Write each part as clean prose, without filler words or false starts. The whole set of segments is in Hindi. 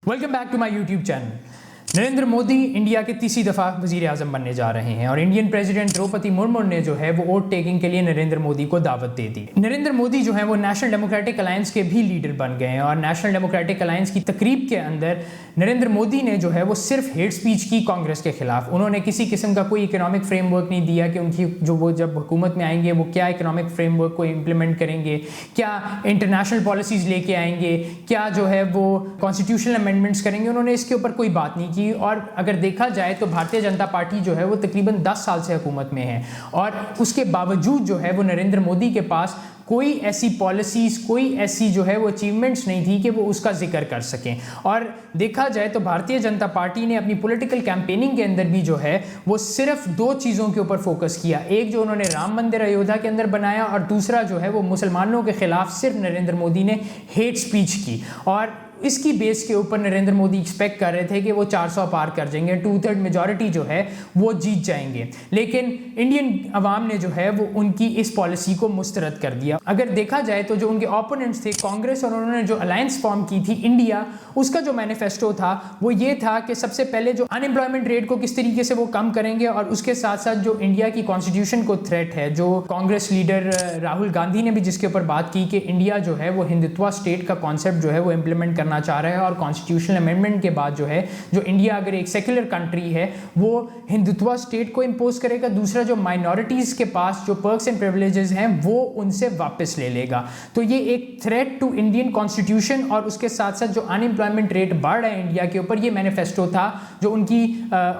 Welcome back to my YouTube channel. Narendra Modi India के तीसरी दफ़ा वज़ीर आज़म बनने जा रहे हैं और इंडियन प्रेसिडेंट द्रौपदी मुर्मू ने जो है वो वोट टेकिंग के लिए नरेंद्र मोदी को दावत दे दी। नरेंद्र मोदी जो है वो नेशनल डेमोक्रेटिक अलायंस के भी लीडर बन गए हैं और नेशनल डेमोक्रेटिक अलायंस की तकरीब के अंदर नरेंद्र मोदी ने जो है वो सिर्फ हेट स्पीच की कांग्रेस के खिलाफ। उन्होंने किसी किस्म का कोई इकोनॉमिक फ्रेमवर्क नहीं दिया कि उनकी जो वो जब हुकूमत में आएंगे वो क्या इकोनॉमिक फ्रेमवर्क को इम्प्लीमेंट करेंगे, क्या इंटरनेशनल पॉलिसीज़ लेके आएंगे, क्या जो है वो कॉन्स्टिट्यूशनल अमेंडमेंट्स करेंगे। उन्होंने इसके ऊपर कोई बात नहीं की। और अगर देखा जाए तो भारतीय जनता पार्टी जो है वो तकरीबन 10 साल से हुकूमत में है और उसके बावजूद जो है वो नरेंद्र मोदी के पास कोई ऐसी पॉलिसीज़, कोई ऐसी जो है वो अचीवमेंट्स नहीं थी कि वो उसका जिक्र कर सकें। और देखा जाए तो भारतीय जनता पार्टी ने अपनी पॉलिटिकल कैंपेनिंग के अंदर भी जो है वो सिर्फ दो चीज़ों के ऊपर फोकस किया। एक जो उन्होंने राम मंदिर अयोध्या के अंदर बनाया और दूसरा जो है वो मुसलमानों के खिलाफ सिर्फ नरेंद्र मोदी ने हेट स्पीच की। और इसकी बेस के ऊपर नरेंद्र मोदी एक्सपेक्ट कर रहे थे कि वो 400 पार कर जाएंगे, 2/3 मेजॉरिटी जो है वो जीत जाएंगे। लेकिन इंडियन अवाम ने जो है वो उनकी इस पॉलिसी को मुस्तरद कर दिया। अगर देखा जाए तो जो उनके ओपोनेंट्स थे कांग्रेस और उन्होंने जो अलायंस फॉर्म की थी इंडिया, उसका जो मैनिफेस्टो था वो ये था कि सबसे पहले जो अनएम्प्लॉयमेंट रेट को किस तरीके से वो कम करेंगे और उसके साथ साथ जो इंडिया की कॉन्स्टिट्यूशन को थ्रेट है, जो कांग्रेस लीडर राहुल गांधी ने भी जिसके ऊपर बात की कि इंडिया जो है वो हिंदुत्व स्टेट का कॉन्सेप्ट जो है वो इम्प्लीमेंट करना चाह रहा है और कॉन्स्टिट्यूशनल अमेंडमेंट के बाद जो है जो इंडिया अगर एक सेक्युलर कंट्री है वो हिंदुत्व स्टेट को इंपोज करेगा। दूसरा जो माइनॉरिटीज के पास जो पर्क्स एंड प्रिविलेजेस हैं वो उनसे वापस ले लेगा। तो ये एक थ्रेट टू इंडियन कॉन्स्टिट्यूशन और उसके साथ साथ जो अनएम्प्लॉयमेंट रेट बढ़ रहा है इंडिया के ऊपर, ये मैनिफेस्टो था जो उनकी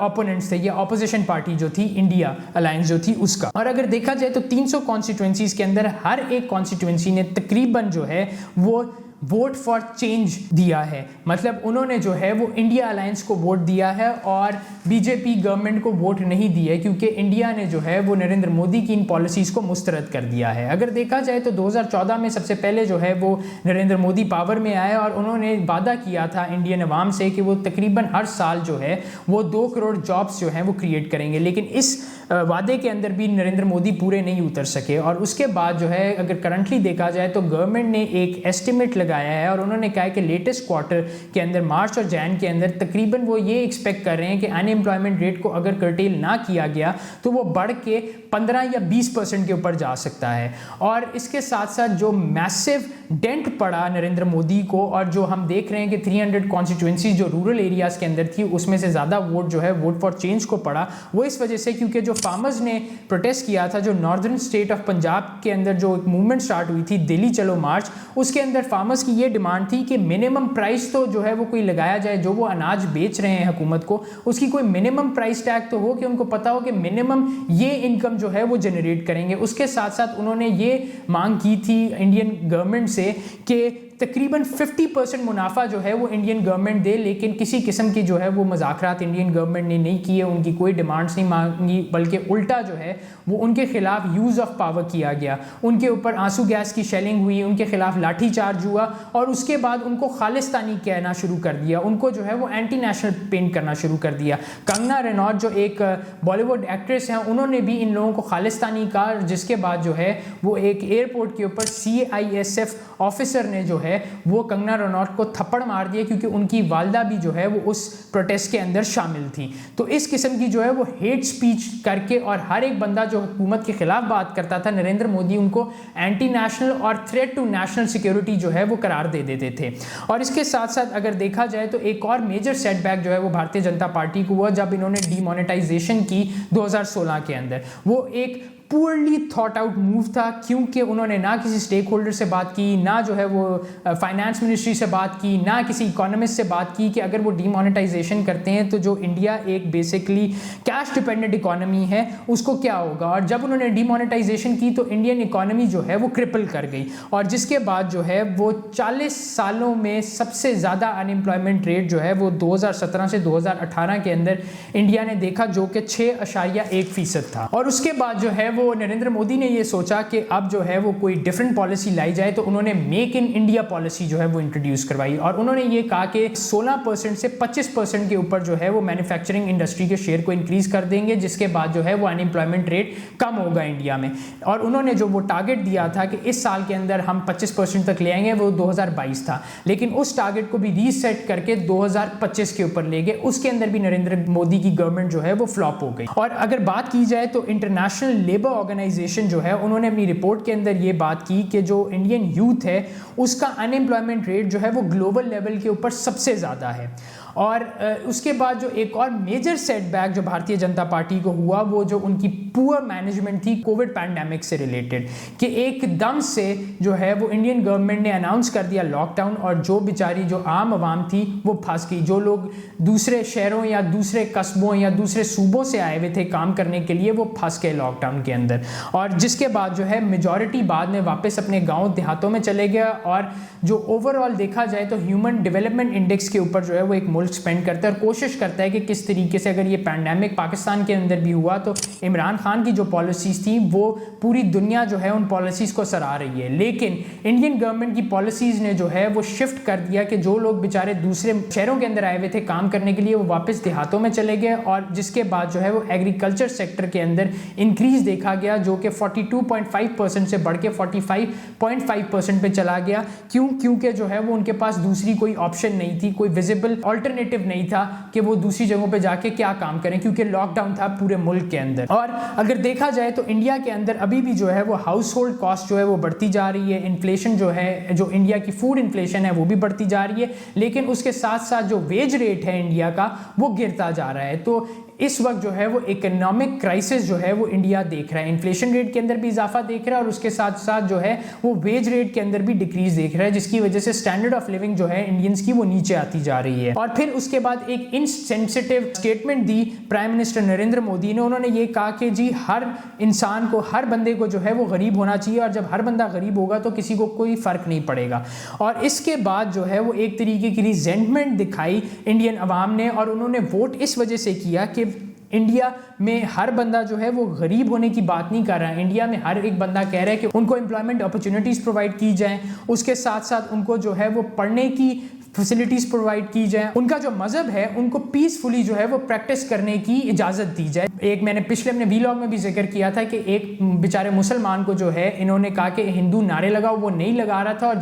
ओपोनेंट्स थे या ऑपोजिशन पार्टी जो थी इंडिया अलायंस जो थी उसका। और अगर देखा जाए तो 300 कॉन्स्टिट्यूएंसीज के अंदर हर एक कॉन्स्टिट्यूएंसी ने तकरीबन जो है वो वोट फॉर चेंज दिया है। मतलब उन्होंने जो है वो इंडिया अलायंस को वोट दिया है और बीजेपी गवर्नमेंट को वोट नहीं दिया है, क्योंकि इंडिया ने जो है वो नरेंद्र मोदी की इन पॉलिसीज़ को मुस्तरद कर दिया है। अगर देखा जाए तो 2014 में सबसे पहले जो है वो नरेंद्र मोदी पावर में आए और उन्होंने वादा किया था इंडियन अवाम से कि वो तकरीबन हर साल जो है वो 2 करोड़ जॉब्स जो हैं वो क्रिएट करेंगे। लेकिन इस वादे के अंदर भी नरेंद्र मोदी पूरे नहीं उतर सके। और उसके बाद जो है अगर करंटली देखा जाए तो गवर्नमेंट ने एक एस्टिमेट लगाया है और उन्होंने कहा है कि लेटेस्ट क्वार्टर के अंदर मार्च और जैन के अंदर तकरीबन वो ये एक्सपेक्ट कर रहे हैं कि अनएम्प्लॉयमेंट रेट को अगर कर्टेल ना किया गया तो वो बढ़ के 15 या 20% के ऊपर जा सकता है। और इसके साथ साथ जो मैसिव डेंट पड़ा नरेंद्र मोदी को और जो हम देख रहे हैं कि 300 कॉन्स्टिट्यूएंसीज जो रूरल एरियाज़ के अंदर थी उसमें से ज़्यादा वोट जो है वोट फॉर चेंज को पड़ा, वो इस वजह से क्योंकि जो फार्मर्स ने प्रोटेस्ट किया था, जो नॉर्दर्न स्टेट ऑफ पंजाब के अंदर जो एक मूवमेंट स्टार्ट हुई थी दिल्ली चलो मार्च, उसके अंदर फार्मर्स की ये डिमांड थी कि मिनिमम प्राइस तो जो है वो कोई लगाया जाए, जो वो अनाज बेच रहे हैं हुकूमत को उसकी कोई मिनिमम प्राइस टैग तो हो कि उनको पता हो कि मिनिमम ये इनकम जो है वो जनरेट करेंगे। उसके साथ साथ उन्होंने ये मांग की थी इंडियन गवर्नमेंट से कि तकरीबन 50% मुनाफा जो है वो इंडियन गवर्नमेंट दे, लेकिन किसी किस्म की जो है वो मुज़ाकरात इंडियन गवर्नमेंट ने नहीं किए, उनकी कोई डिमांड्स नहीं मांगी, बल्कि उल्टा जो है वो उनके खिलाफ यूज़ ऑफ पावर किया गया। उनके ऊपर आंसू गैस की शेलिंग हुई, उनके खिलाफ लाठी चार्ज हुआ और उसके बाद उनको खालिस्तानी कहना शुरू कर दिया, उनको जो है वो एंटी नेशनल पेंट करना शुरू कर दिया। कंगना रनौत जो एक बॉलीवुड एक्ट्रेस हैं उन्होंने भी इन लोगों को खालिस्तानी कहा, जिसके बाद जो है वो एक एयरपोर्ट के ऊपर CISF ऑफिसर ने जो है वो कंगना रनौत को थप्पड़ मार दिया क्योंकि उनकी वालदा भी जो है वो उस प्रोटेस्ट के अंदर शामिल थी। तो इस किस्म की जो है वो हेट स्पीच करके और हर एक बंदा जो हुकूमत के खिलाफ बात करता था नरेंद्र मोदी उनको एंटी नेशनल और थ्रेट टू नेशनल सिक्योरिटी जो है वो करार दे देते थे। और इसके साथ साथ अगर देखा जाए तो एक और मेजर सेटबैक जो है वो भारतीय जनता पार्टी को हुआ जब इन्होंने डीमोनेटाइजेशन की 2016 के अंदर। वो एक पूरली थॉट आउट मूव था क्योंकि उन्होंने ना किसी स्टेक होल्डर से बात की, ना जो है वो फाइनेंस मिनिस्ट्री से बात की, ना किसी इकोनॉमिस्ट से बात की कि अगर वो डीमोनेटाइजेशन करते हैं तो जो इंडिया एक बेसिकली कैश डिपेंडेंट इकोनॉमी है उसको क्या होगा। और जब उन्होंने डीमोनेटाइजेशन की तो इंडियन इकोनॉमी जो है वो क्रिपल कर गई और जिसके बाद जो है वो 40 सालों में सबसे ज़्यादा अनएम्प्लॉयमेंट रेट जो है वो 2017 से 2018 के अंदर इंडिया ने देखा, जो कि 6.1% था। और उसके बाद जो है वो नरेंद्र मोदी ने ये सोचा कि अब जो है वो कोई डिफरेंट पॉलिसी लाई जाए, तो उन्होंने मेक इन इंडिया पॉलिसी जो है वो इंट्रोड्यूस करवाई और उन्होंने ये कहा कि 16% से 25% के ऊपर जो है वो मैन्युफैक्चरिंग इंडस्ट्री के शेयर को इंक्रीज कर देंगे, जिसके बाद जो है वो अनएम्प्लॉयमेंट रेट कम होगा इंडिया में। और उन्होंने जो वो टारगेट दिया था कि इस साल के अंदर हम 25% तक ले आएंगे, वो 2022 था, लेकिन उस टारगेट को भी रीसेट करके 2025 के ऊपर ले गए। उसके अंदर भी नरेंद्र मोदी की गवर्नमेंट जो है वो फ्लॉप हो गई। और अगर बात की जाए तो इंटरनेशनल लेबर ऑर्गेनाइजेशन जो है उन्होंने अपनी रिपोर्ट के अंदर ये बात की कि जो इंडियन यूथ है उसका अनएम्प्लॉयमेंट रेट जो है वो ग्लोबल लेवल के ऊपर सबसे ज़्यादा है। और उसके बाद जो एक और मेजर सेटबैक जो भारतीय जनता पार्टी को हुआ, वो जो उनकी पुअर मैनेजमेंट थी कोविड पैंडेमिक से रिलेटेड, कि एकदम से जो है वो इंडियन गवर्नमेंट ने अनाउंस कर दिया लॉकडाउन और जो बेचारी जो आम आवाम थी वो फंस गई। जो लोग दूसरे शहरों या दूसरे कस्बों या दूसरे सूबों से आए हुए थे काम करने के लिए, वो फंस गए लॉकडाउन के अंदर। और जिसके बाद जो है मेजॉरिटी बाद में वापस अपने गाँव देहातों में चले गया। और जो ओवरऑल देखा जाए तो ह्यूमन डेवलपमेंट इंडेक्स के ऊपर जो है वो एक मुल्क स्पेंड करता है और कोशिश करता है कि किस तरीके से, अगर ये पैंडेमिक पाकिस्तान के अंदर भी हुआ तो इमरान खान की जो पॉलिसीज थी वो पूरी दुनिया जो है उन पॉलिसीज को सराह रही है, लेकिन इंडियन गवर्नमेंट की पॉलिसीज ने जो है वो शिफ्ट कर दिया कि जो लोग बेचारे दूसरे शहरों के अंदर आए हुए थे काम करने के लिए, वो वापस देहातों में चले गए। और जिसके बाद जो है वो एग्रीकल्चर सेक्टर के अंदर इंक्रीज देखा गया, जो कि 42.5% से बढ़ के 45.5% पे चला गया। क्योंकि जो है वो उनके पास दूसरी कोई ऑप्शन नहीं थी, कोई विजिबल ऑल्टरनेटिव नहीं था कि वो दूसरी जगहों पे जाके क्या काम करें, क्योंकि लॉकडाउन था पूरे मुल्क के अंदर। और अगर देखा जाए तो इंडिया के अंदर अभी भी जो है वो हाउस होल्ड कॉस्ट जो है वो बढ़ती जा रही है। इन्फ्लेशन जो है, जो इंडिया की फूड इन्फ्लेशन है वो भी बढ़ती जा रही है, लेकिन उसके साथ साथ जो वेज रेट है इंडिया का वो गिरता जा रहा है। तो इस वक्त जो है वो इकोनॉमिक क्राइसिस जो है वो इंडिया देख रहा है। इन्फ्लेशन रेट के अंदर भी इजाफा देख रहा है और उसके साथ साथ जो है वो वेज रेट के अंदर भी डिक्रीज देख रहा है, जिसकी वजह से स्टैंडर्ड ऑफ लिविंग जो है इंडियंस की वो नीचे आती जा रही है। और फिर उसके बाद एक इनसेंसिटिव स्टेटमेंट दी प्राइम मिनिस्टर नरेंद्र मोदी ने। उन्होंने ये कहा कि जी हर इंसान को, हर बंदे को जो है वो गरीब होना चाहिए और जब हर बंदा गरीब होगा तो किसी को कोई फर्क नहीं पड़ेगा। और इसके बाद जो है वो एक तरीके की रिजेंटमेंट दिखाई इंडियन अवाम ने और उन्होंने वोट इस वजह से किया कि इंडिया में हर बंदा जो है वो गरीब होने की बात नहीं कर रहा है। इंडिया में हर एक बंदा कह रहा है कि उनको एम्प्लॉयमेंट अपॉर्चुनिटीज़ प्रोवाइड की जाएं, उसके साथ साथ उनको जो है वो पढ़ने की फैसिलिटीज़ प्रोवाइड की जाए, उनका जो मज़हब है उनको पीसफुली जो है वो प्रैक्टिस करने की इजाज़त दी जाए। एक मैंने पिछले अपने वीलॉग में भी जिक्र किया था कि एक बेचारे मुसलमान को जो है इन्होंने कहा कि हिंदू नारे लगाओ, वो नहीं लगा रहा था और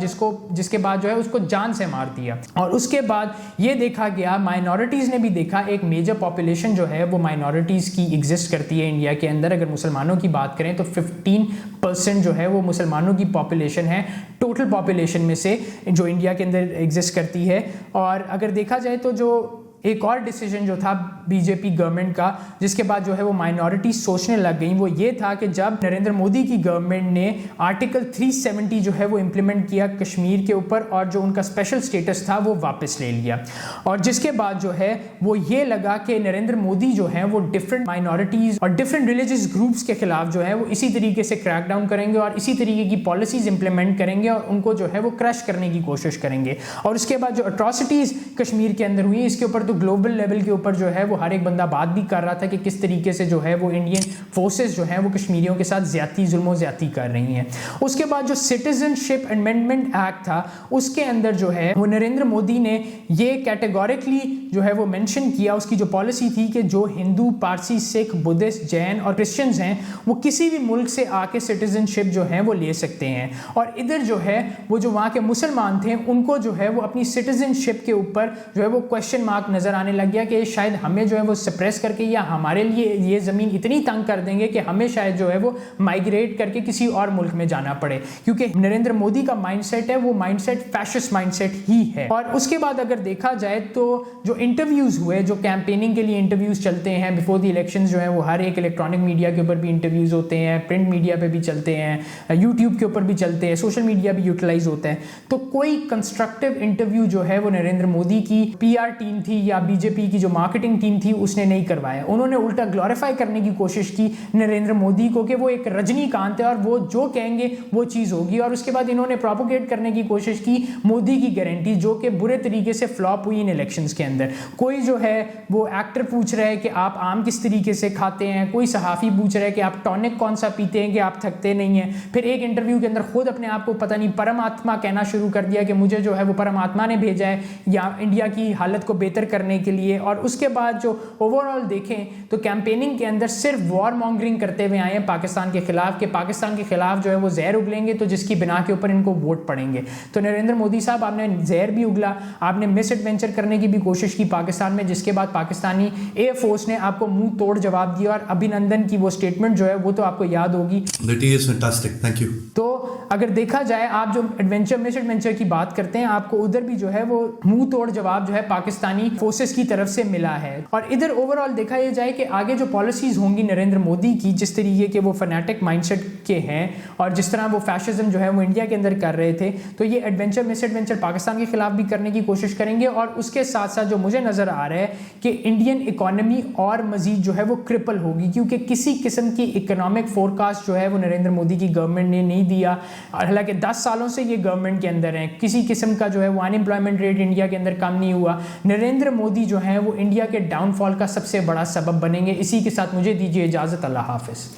जिसके बाद जो है उसको जान से मार दिया। और उसके बाद ये देखा गया, माइनॉरिटीज़ ने भी देखा, एक मेजर पॉपुलेशन जो है वो माइनॉरिटीज़ की एग्जिस्ट करती है इंडिया के अंदर। अगर मुसलमानों की बात करें तो 15% जो है वो मुसलमानों की पॉपुलेशन है टोटल पॉपुलेशन में से, जो इंडिया के अंदर एग्जिस्ट करती है। और अगर देखा जाए तो जो एक और डिसीजन जो था बीजेपी गवर्नमेंट का, जिसके बाद जो है वो माइनॉरिटी सोचने लग गई, वो ये था कि जब नरेंद्र मोदी की गवर्नमेंट ने आर्टिकल 370 जो है वो इम्प्लीमेंट किया कश्मीर के ऊपर और जो उनका स्पेशल स्टेटस था वो वापस ले लिया। और जिसके बाद जो है वो ये लगा कि नरेंद्र मोदी जो है वो डिफरेंट माइनॉरिटीज़ और डिफरेंट रिलीजियस ग्रुप्स के खिलाफ जो है वो इसी तरीके से क्रैकडाउन करेंगे और इसी तरीके की पॉलिसीज़ इंप्लीमेंट करेंगे और उनको जो है वो क्रश करने की कोशिश करेंगे। और उसके बाद जो अट्रॉसिटीज़ कश्मीर के अंदर हुई, इसके ऊपर तो ग्लोबल लेवल के ऊपर जो है वो हर एक बंदा बात भी कर रहा था कि किस तरीके से जो है वो इंडियन फोर्सेस जो है वो कश्मीरियों के साथ जुल्म ज्यादती कर रही हैं। उसके बाद जो सिटीजनशिप अमेंडमेंट एक्ट था उसके अंदर जो है वो नरेंद्र मोदी ने ये कैटेगोरिकली जो है वो मेंशन किया, उसकी जो पॉलिसी थी कि जो हिंदू, पारसी, सिख, बुद्धिस्ट, जैन और क्रिश्चियंस हैं वो किसी भी मुल्क से आके सिटीजनशिप जो है वो ले सकते हैं। और इधर जो है वो जो वहाँ के मुसलमान थे उनको जो है वो अपनी सिटीजनशिप के ऊपर जो है वो क्वेश्चन मार्क नजर आने लग गया कि शायद हमें जो है वो सप्रेस करके या हमारे लिए ये ज़मीन इतनी तंग कर देंगे कि हमें शायद जो है वो माइग्रेट करके किसी और मुल्क में जाना पड़े, क्योंकि नरेंद्र मोदी का माइंडसेट है वो माइंडसेट फैशिस्ट माइंडसेट ही है। और उसके बाद अगर देखा जाए तो जो इंटरव्यूज़ हुए, जो कैंपेनिंग के लिए इंटरव्यूज़ चलते हैं बिफोर द इलेक्शंस, जो है वो हर एक इलेक्ट्रॉनिक मीडिया के ऊपर भी इंटरव्यूज़ होते हैं, प्रिंट मीडिया पे भी चलते हैं, यूट्यूब के ऊपर भी चलते हैं, सोशल मीडिया भी यूटिलाइज होता है। तो कोई कंस्ट्रक्टिव इंटरव्यू जो है वो नरेंद्र मोदी की PR टीम थी या बीजेपी की जो मार्केटिंग टीम थी उसने नहीं करवाया। उन्होंने उल्टा ग्लोरीफाई करने की कोशिश की नरेंद्र मोदी को कि वो एक रजनीकांत है और वो जो कहेंगे वो चीज़ होगी। और उसके बाद इन्होंने प्रोपोगेट करने की कोशिश की मोदी की गारंटी, जो कि बुरे तरीके से फ्लॉप हुई इन इलेक्शंस के अंदर। अंदर। कोई जो है वो एक्टर पूछ रहा है कि आप आम किस तरीके से खाते हैं, कोई सहाफ़ी पूछ रहा है कि आप टॉनिक कौन सा पीते हैं कि आप थकते नहीं हैं। फिर एक इंटरव्यू के अंदर खुद अपने आप को पता नहीं परमात्मा कहना शुरू कर दिया कि मुझे जो है वो परमात्मा ने भेजा है या इंडिया की हालत को बेहतर करने के लिए। और उसके बाद जो ओवरऑल देखें तो कैंपेनिंग के अंदर सिर्फ वॉर मॉन्गरिंग करते हुए आए हैं पाकिस्तान के खिलाफ, कि पाकिस्तान के खिलाफ जो है वो जहर उगलेंगे तो जिसकी बिना के ऊपर इनको वोट पड़ेंगे। तो नरेंद्र मोदी साहब, आपने जहर भी उगला, आपने मिस एडवेंचर करने की भी कोशिश की पाकिस्तान में, जिसके बाद पाकिस्तानी एयरफोर्स ने आपको मुंह तोड़ जवाब दिया। और अभिनंदन की वो स्टेटमेंट जो है वो तो आपको याद होगी। Thank you. तो अगर देखा जाए, आप जो एडवेंचर मिस एडवेंचर की बात करते हैं, आपको उधर भी जो है वो मुंह तोड़ जवाब जो है पाकिस्तानी फोर्सेस की तरफ से मिला है। और इधर ओवरऑल देखा यह जाए कि आगे जो पॉलिसीज होंगी नरेंद्र मोदी की, जिस तरीके के वो फैनेटिक माइंडसेट के हैं और जिस तरह वो फैशिज्म जो है वो इंडिया के अंदर कर रहे थे, तो ये एडवेंचर मिस एडवेंचर पाकिस्तान के खिलाफ भी करने की कोशिश करेंगे। और उसके साथ साथ जो मुझे नजर आ रहा है कि इंडियन इकोनॉमी और मजीद जो है वो क्रिपल होगी, क्योंकि किसी किस्म की इकोनॉमिक फोरकास्ट जो है वो नरेंद्र मोदी की गवर्नमेंट ने नहीं दिया। हालांकि 10 सालों से ये गवर्नमेंट के अंदर है, किसी किस्म का जो है वो अनएम्प्लॉयमेंट रेट इंडिया के अंदर कम नहीं हुआ। नरेंद्र मोदी जो है वो इंडिया के डाउनफॉल का सबसे बड़ा सबब बनेंगे। इसी के साथ मुझे दीजिए इजाजत। अल्लाह हाफिज।